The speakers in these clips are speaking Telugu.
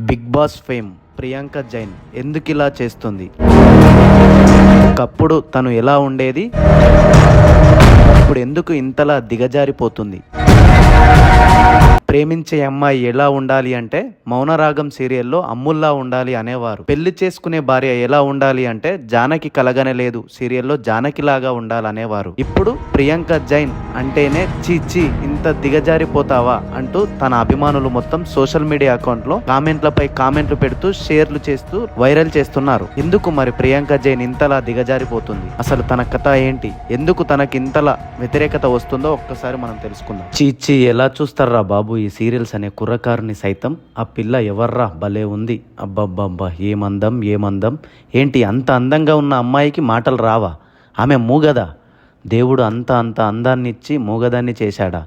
Big boss fame Priyanka Jain ఎందుకు ఇలా చేస్తుంది? ఒకప్పుడు తను ఎలా ఉండేది, ఇప్పుడు ఎందుకు ఇంతలా దిగజారిపోతుంది? ప్రేమించే అమ్మాయి ఎలా ఉండాలి అంటే మౌనరాగం సీరియల్లో అమ్ముల్లా ఉండాలి అనేవారు. పెళ్లి చేసుకునే భార్య ఎలా ఉండాలి అంటే జానకి కలగనలేదు సీరియల్లో జానకిలాగా ఉండాలనేవారు. ఇప్పుడు ప్రియాంక జైన్ అంటేనే చీచి ఇంత దిగజారిపోతావా అంటూ తన అభిమానులు మొత్తం సోషల్ మీడియా అకౌంట్లో కామెంట్లపై కామెంట్లు పెడుతూ షేర్లు చేస్తూ వైరల్ చేస్తున్నారు. ఎందుకు మరి ప్రియాంక జైన్ ఇంతలా దిగజారిపోతుంది? అసలు తన కథ ఏంటి? ఎందుకు తనకి ఇంతలా వ్యతిరేకత వస్తుందో ఒక్కసారి మనం తెలుసుకుందాం. చీచి ఎలా చూస్తారా బాబు ఈ సీరియల్స్ అనే కుర్రకారుని సైతం. ఆ పిల్ల ఎవర్రా, భలే ఉంది, అబ్బబ్బబ్బా ఏమందం ఏంటి, అంత అందంగా ఉన్న అమ్మాయికి మాటలు రావా? ఆమె మూగదా? దేవుడు అంత అందాన్ని ఇచ్చి మూగదాన్ని చేశాడా?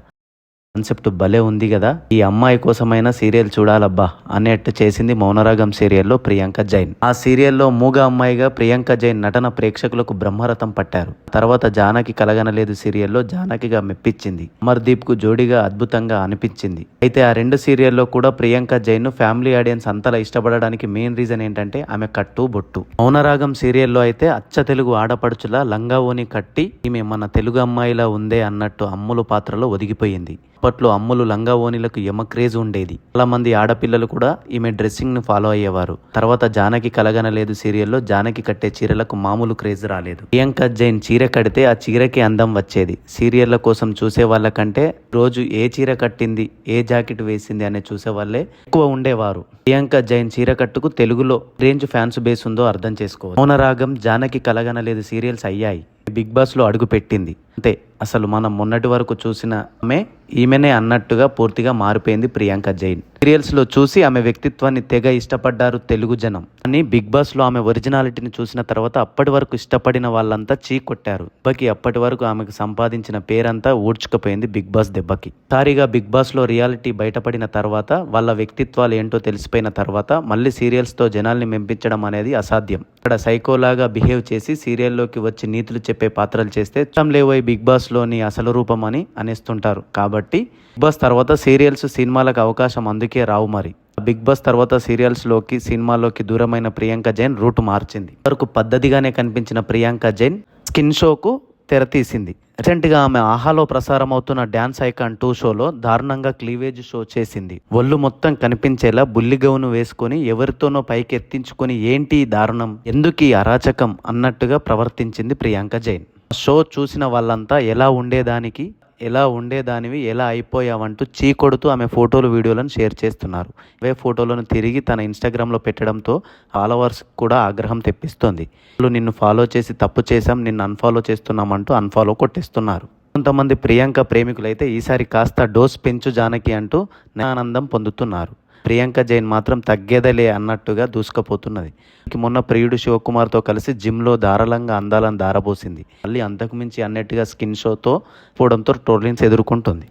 కాన్సెప్ట్ భలే ఉంది కదా. ఈ అమ్మాయి కోసమైనా సీరియల్ చూడాలబ్బా అనేట్టు చేసింది మౌనరాగం సీరియల్లో ప్రియాంక జైన్. ఆ సీరియల్లో మూగ అమ్మాయిగా ప్రియాంక జైన్ నటన ప్రేక్షకులకు బ్రహ్మరథం పట్టారు. తర్వాత జానకి కలగనలేదు సీరియల్లో జానకిగా మెప్పించింది. అమర్దీప్ కు జోడీగా అద్భుతంగా అనిపించింది. అయితే ఆ రెండు సీరియల్లో కూడా ప్రియాంక జైన్ ఫ్యామిలీ ఆడియన్స్ అంతలా ఇష్టపడడానికి మెయిన్ రీజన్ ఏంటంటే ఆమె కట్టు బొట్టు. మౌనరాగం సీరియల్లో అయితే అచ్చ తెలుగు ఆడపడుచులా లంగా ఓని కట్టి ఈమె మన తెలుగు అమ్మాయిలా ఉందే అన్నట్టు అమ్ములు పాత్రలో ఒదిగిపోయింది. అప్పట్లో అమ్ములు లంగా ఓనిలకు యమ క్రేజ్ ఉండేది. చాలా మంది ఆడపిల్లలు కూడా ఈమె డ్రెస్సింగ్ ను ఫాలో అయ్యేవారు. తర్వాత జానకి కలగనలేదు సీరియల్లో జానకి కట్టే చీరలకు మామూలు క్రేజ్ రాలేదు. ప్రియాంక జైన్ చీర కడితే ఆ చీరకి అందం వచ్చేది. సీరియళ్ల కోసం చూసే వాళ్ళకంటే రోజు ఏ చీర కట్టింది, ఏ జాకెట్ వేసింది అనే చూసే వాళ్ళే ఎక్కువ ఉండేవారు. ప్రియాంక జైన్ చీర కట్టుకు తెలుగులో రేంజ్ ఫ్యాన్స్ బేస్ ఉందో అర్థం చేసుకోవాలి. మౌనరాగం, జానకి కలగనలేదు సీరియల్స్ అయ్యాయి. బిగ్ బాస్ లో అడుగు పెట్టింది అంతే. అసలు మనం మొన్నటి వరకు చూసిన ఈమెనే అన్నట్టుగా పూర్తిగా మారిపోయింది ప్రియాంక జైన్. సీరియల్స్ లో చూసి ఆమె వ్యక్తిత్వాన్ని తెగ ఇష్టపడ్డారు తెలుగు జనం. కానీ బిగ్ బాస్ లో ఆమె ఒరిజినాలిటీని చూసిన తర్వాత అప్పటి వరకు ఇష్టపడిన వాళ్ళంతా చీ కొట్టారు. దెబ్బకి అప్పటి వరకు ఆమెకు సంపాదించిన పేరంతా ఊడ్చుకుపోయింది బిగ్ బాస్ దెబ్బకి. సారిగా బిగ్ బాస్ లో రియాలిటీ బయటపడిన తర్వాత, వాళ్ళ వ్యక్తిత్వాలు ఏంటో తెలిసిపోయిన తర్వాత మళ్ళీ సీరియల్స్ తో జనాల్ని మెంపించడం అనేది అసాధ్యం. ఇక్కడ సైకోలాగా బిహేవ్ చేసి సీరియల్లోకి వచ్చి నీతులు చెప్పే పాత్రలు చేస్తే ఇష్టం లేవోయ్ బిగ్ బాస్ లోని అసలు రూపం అని అనేస్తుంటారు. కాబట్టి బిగ్ బాస్ తర్వాత సీరియల్స్, సినిమాలకు అవకాశం అందుకే రావు. మరి బిగ్ బాస్ తర్వాత సీరియల్స్ లోకి, సినిమాలోకి దూరమైన ప్రియాంక జైన్ రూట్ మార్చింది. వరకు పద్ధతిగానే కనిపించిన ప్రియాంక జైన్ స్కిన్ షోకు తెరతీసింది. రీసెంట్గా ఆమె ఆహాలో ప్రసారం అవుతున్న డాన్స్ ఐకాన్ 2 షోలో దారుణంగా క్లీవేజ్ షో చేసింది. ఒళ్ళు మొత్తం కనిపించేలా బుల్లి గౌను వేసుకొని ఎవరితోనో పైకి ఎత్తించుకొని ఏంటి దారుణం, ఎందుకు ఈ అరాచకం అన్నట్టుగా ప్రవర్తించింది ప్రియాంక జైన్. షో చూసిన వాళ్ళంతా ఎలా ఉండేదానివి ఎలా అయిపోయావంటూ చీకొడుతూ ఆమె ఫోటోలు, వీడియోలను షేర్ చేస్తున్నారు. అవే ఫోటోలను తిరిగి తన ఇన్స్టాగ్రామ్లో పెట్టడంతో ఫాలోవర్స్ కూడా ఆగ్రహం తెప్పిస్తోంది. వాళ్ళు నిన్ను ఫాలో చేసి తప్పు చేశాం, నిన్ను అన్ఫాలో చేస్తున్నామంటూ అన్ఫాలో కొట్టేస్తున్నారు. కొంతమంది ప్రియాంక ప్రేమికులైతే ఈసారి కాస్త డోస్ పెంచు జానకి అంటూ ఆనందం పొందుతున్నారు. ప్రియాంక జైన్ మాత్రం తగ్గేదలే అన్నట్టుగా దూసుకుపోతున్నది. మొన్న ప్రియుడు శివకుమార్తో కలిసి జిమ్లో ధారాళంగా అందాలను దారబోసింది. మళ్ళీ అంతకుమించి అన్నట్టుగా స్కిన్ షోతో పోవడంతో ట్రోలింగ్స్ ఎదుర్కొంటుంది.